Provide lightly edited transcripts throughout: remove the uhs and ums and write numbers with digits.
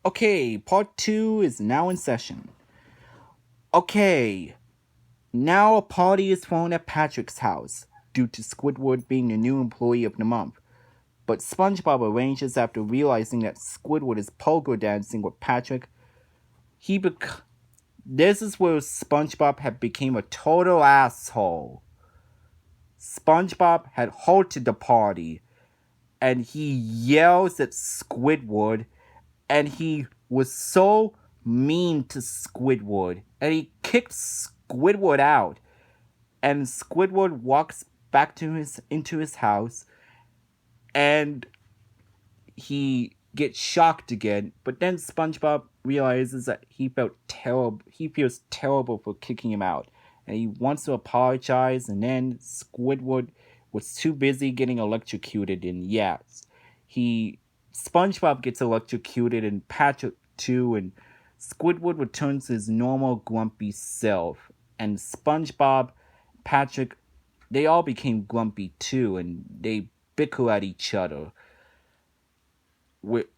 Okay, part 2 is now in session. Okay, now a party is thrown at Patrick's house due to Squidward being the new employee of the month. But SpongeBob arranges after realizing that Squidward is pogo dancing with Patrick. This is where SpongeBob had become a total asshole. SpongeBob had halted the party and he yells at Squidward and he was so mean to Squidward and he kicked Squidward out and Squidward walks back to his into his house and he gets shocked again, but then SpongeBob realizes that he feels terrible for kicking him out and he wants to apologize, and then Squidward was too busy getting electrocuted, and yes, he SpongeBob gets electrocuted and Patrick too, and Squidward returns to his normal grumpy self, and SpongeBob, Patrick, they all became grumpy too, and they bicker at each other.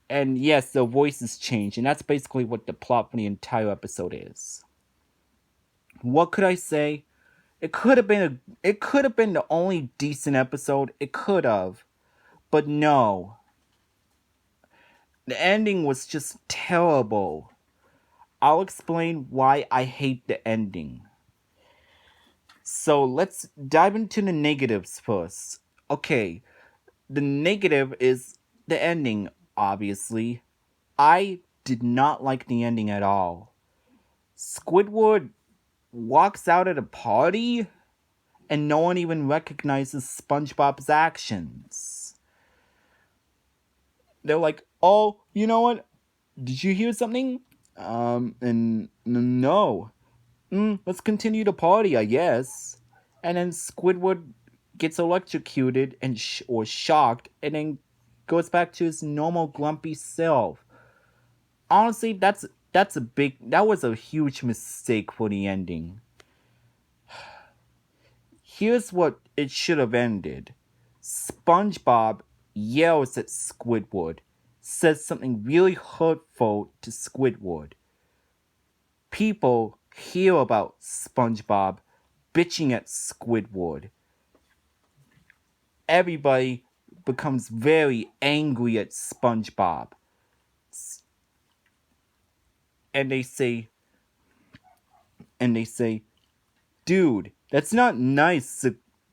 And yes, the voices change, and that's basically what the plot for the entire episode is. What could I say? It could have been the only decent episode. It could have. But no. The ending was just terrible. I'll explain why I hate the ending. So let's dive into the negatives first. Okay, the negative is the ending, obviously. I did not like the ending at all. Squidward walks out at a party and no one even recognizes SpongeBob's actions. They're like, "Oh, you know what? Did you hear something?" And no. Let's continue the party, I guess. And then Squidward gets electrocuted or shocked, and then goes back to his normal grumpy self. Honestly, that was a huge mistake for the ending. Here's what it should have ended. SpongeBob yells at Squidward, says something really hurtful to Squidward. People hear about SpongeBob bitching at Squidward. Everybody becomes very angry at SpongeBob. And they say, dude, that's not nice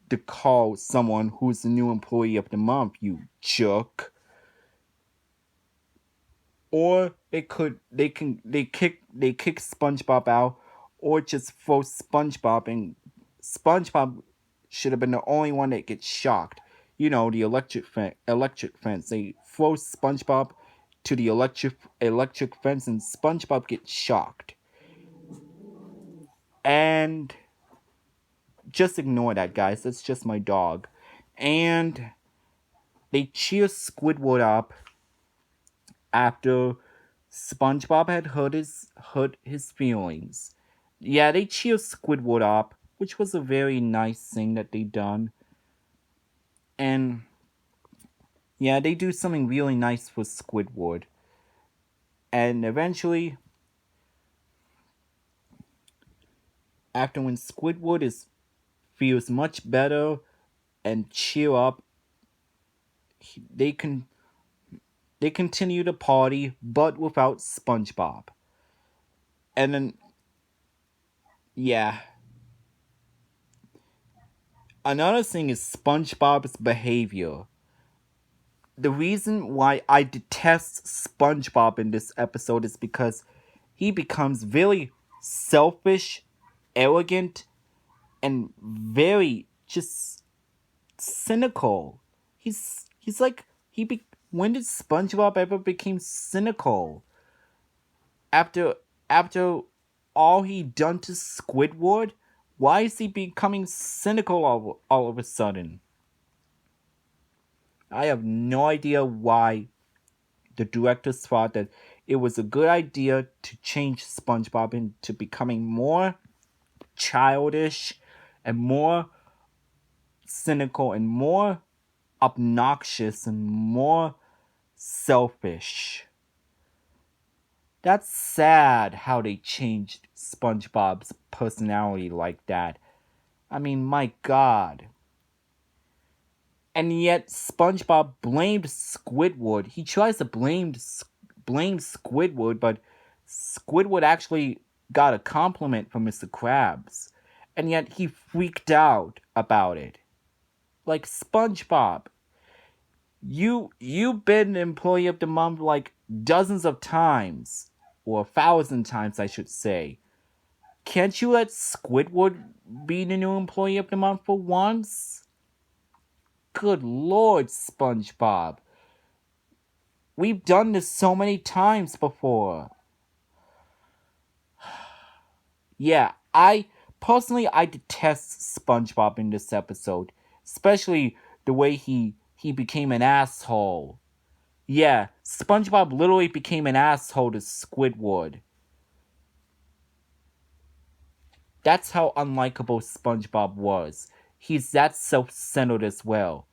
to call someone who's the new employee of the month, you jerk. Or they kick SpongeBob out, or just throw SpongeBob, and SpongeBob should have been the only one that gets shocked. You know, the electric fence. They throw SpongeBob to the electric fence, and SpongeBob gets shocked. And just ignore that, guys. That's just my dog. And they cheer Squidward up after SpongeBob had hurt his feelings. Yeah, they cheer Squidward up, which was a very nice thing that they done. And yeah, they do something really nice for Squidward. And eventually, after when feels much better and cheer up, they can they continue the party, but without SpongeBob. And then, yeah. Another thing is SpongeBob's behavior. The reason why I detest SpongeBob in this episode is because he becomes very selfish, arrogant, and very just cynical. He's like when did SpongeBob ever become cynical? After all he done to Squidward, why is he becoming cynical all of a sudden? I have no idea why the directors thought that it was a good idea to change SpongeBob into becoming more childish and more cynical and more obnoxious and more selfish. That's sad how they changed SpongeBob's personality like that. I mean, my god. And yet SpongeBob blamed Squidward. He tries to blame Squidward, but Squidward actually got a compliment from Mr. Krabs. And yet he freaked out about it. Like SpongeBob, you've been an employee of the month like dozens of times, or 1,000 times I should say. Can't you let Squidward be the new employee of the month for once? Good lord, SpongeBob. We've done this so many times before. Yeah, I detest SpongeBob in this episode, especially the way he became an asshole. Yeah, SpongeBob literally became an asshole to Squidward. That's how unlikable SpongeBob was. He's that self-centered as well.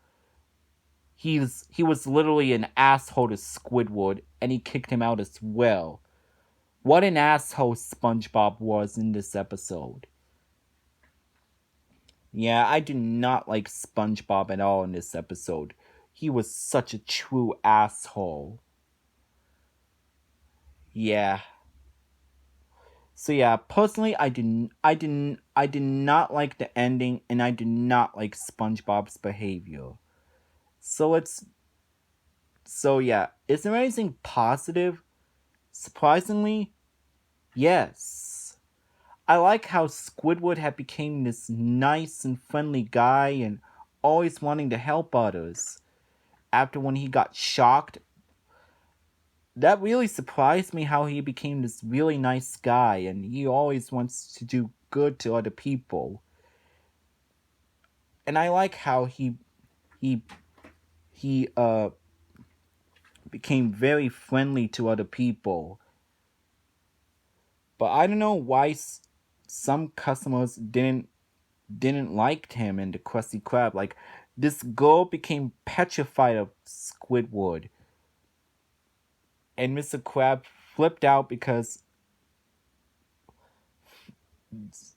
He was literally an asshole to Squidward, and he kicked him out as well. What an asshole SpongeBob was in this episode. Yeah, I do not like SpongeBob at all in this episode. He was such a true asshole. Yeah. So yeah, personally I did not like the ending, and I did not like SpongeBob's behavior. So let's so yeah, is there anything positive? Surprisingly, yes. I like how Squidward had become this nice and friendly guy and always wanting to help others. After when he got shocked, that really surprised me how he became this really nice guy and he always wants to do good to other people. And I like how he he became very friendly to other people. But I don't know why some customers didn't like him and the Krusty Krab. Like, this girl became petrified of Squidward, and Mr. Krab flipped out because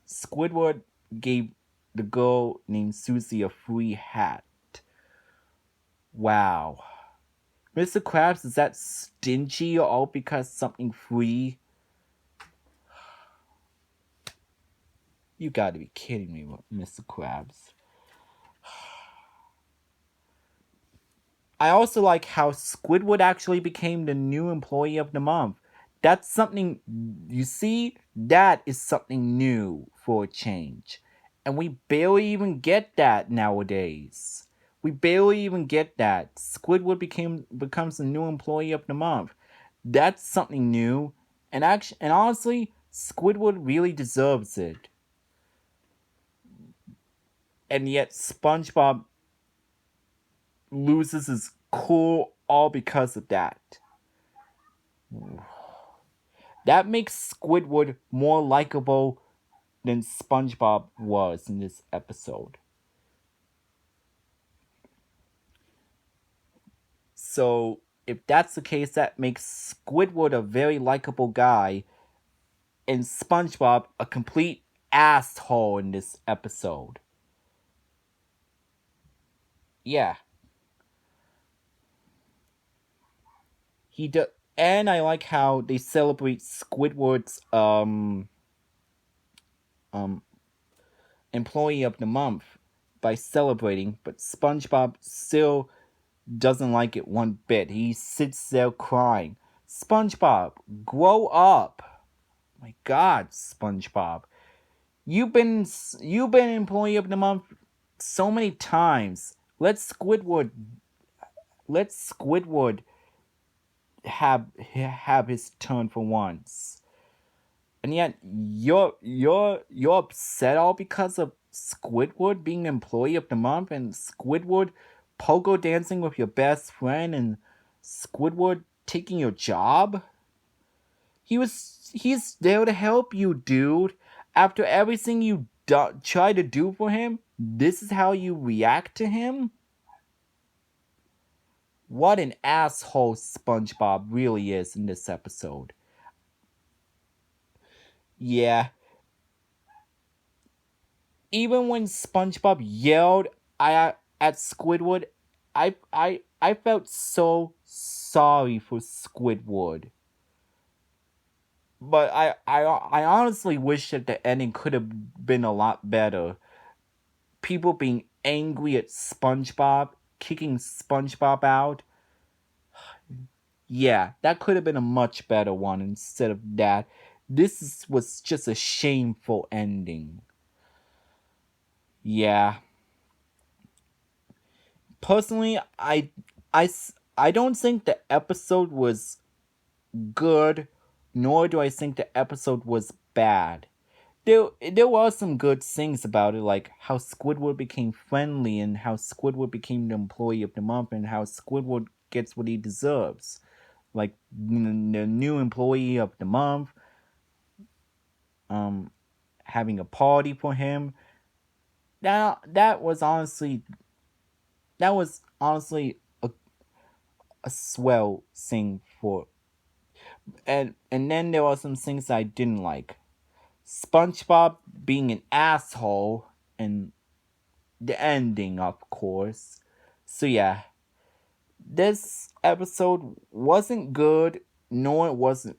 Squidward gave the girl named Susie a free hat. Wow. Mr. Krabs is that stingy all because something free? You gotta be kidding me, Mr. Krabs. I also like how Squidward actually became the new employee of the month. That's something, you see, that is something new for a change. And we barely even get that nowadays. We barely even get that. Squidward becomes the new employee of the month. That's something new. And honestly, Squidward really deserves it. And yet SpongeBob loses his cool all because of that. That makes Squidward more likable than SpongeBob was in this episode. So, if that's the case, that makes Squidward a very likable guy and SpongeBob a complete asshole in this episode. Yeah. He do- and I like how they celebrate Squidward's um employee of the month by celebrating, but SpongeBob still doesn't like it one bit. He sits there crying. SpongeBob, grow up. My God, SpongeBob. You've been employee of the month so many times. Let Squidward have his turn for once. And yet you're upset all because of Squidward being employee of the month and Squidward pogo dancing with your best friend and Squidward taking your job? He's there to help you, dude. After everything you try to do for him, this is how you react to him? What an asshole SpongeBob really is in this episode. Yeah. Even when SpongeBob yelled at Squidward, I felt so sorry for Squidward. But I honestly wish that the ending could have been a lot better. People being angry at SpongeBob, kicking SpongeBob out. Yeah, that could have been a much better one instead of that. Was just a shameful ending. Yeah. Personally, I, I don't think the episode was good, nor do I think the episode was bad. There were some good things about it, like how Squidward became friendly and how Squidward became the employee of the month and how Squidward gets what he deserves. Like the new employee of the month, um, having a party for him. That was honestly a swell thing for, and then there were some things I didn't like. SpongeBob being an asshole and the ending, of course. So yeah, this episode wasn't good, nor it wasn't.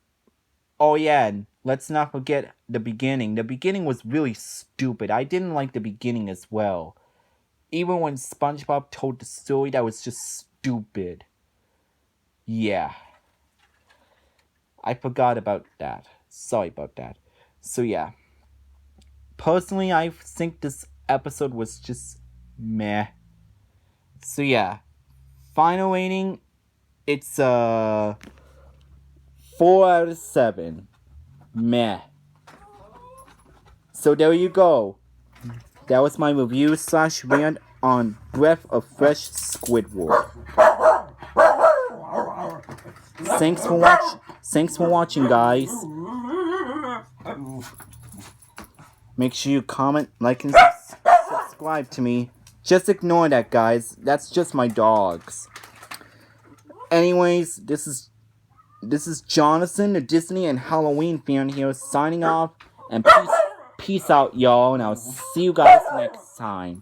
Oh yeah, and let's not forget the beginning. The beginning was really stupid. I didn't like the beginning as well. Even when SpongeBob told the story, that was just stupid. Yeah, I forgot about that. Sorry about that. So yeah, personally, I think this episode was just meh. So yeah, final rating, it's a 4 out of 7. Meh. So there you go. That was my review / rant on Breath of Fresh Squidward. Thanks for watching, guys. Make sure you comment, like, and subscribe to me. Just ignore that, guys. That's just my dogs. Anyways, this is Jonathan, the Disney and Halloween fan here, signing off. And peace out, y'all. And I'll see you guys next time.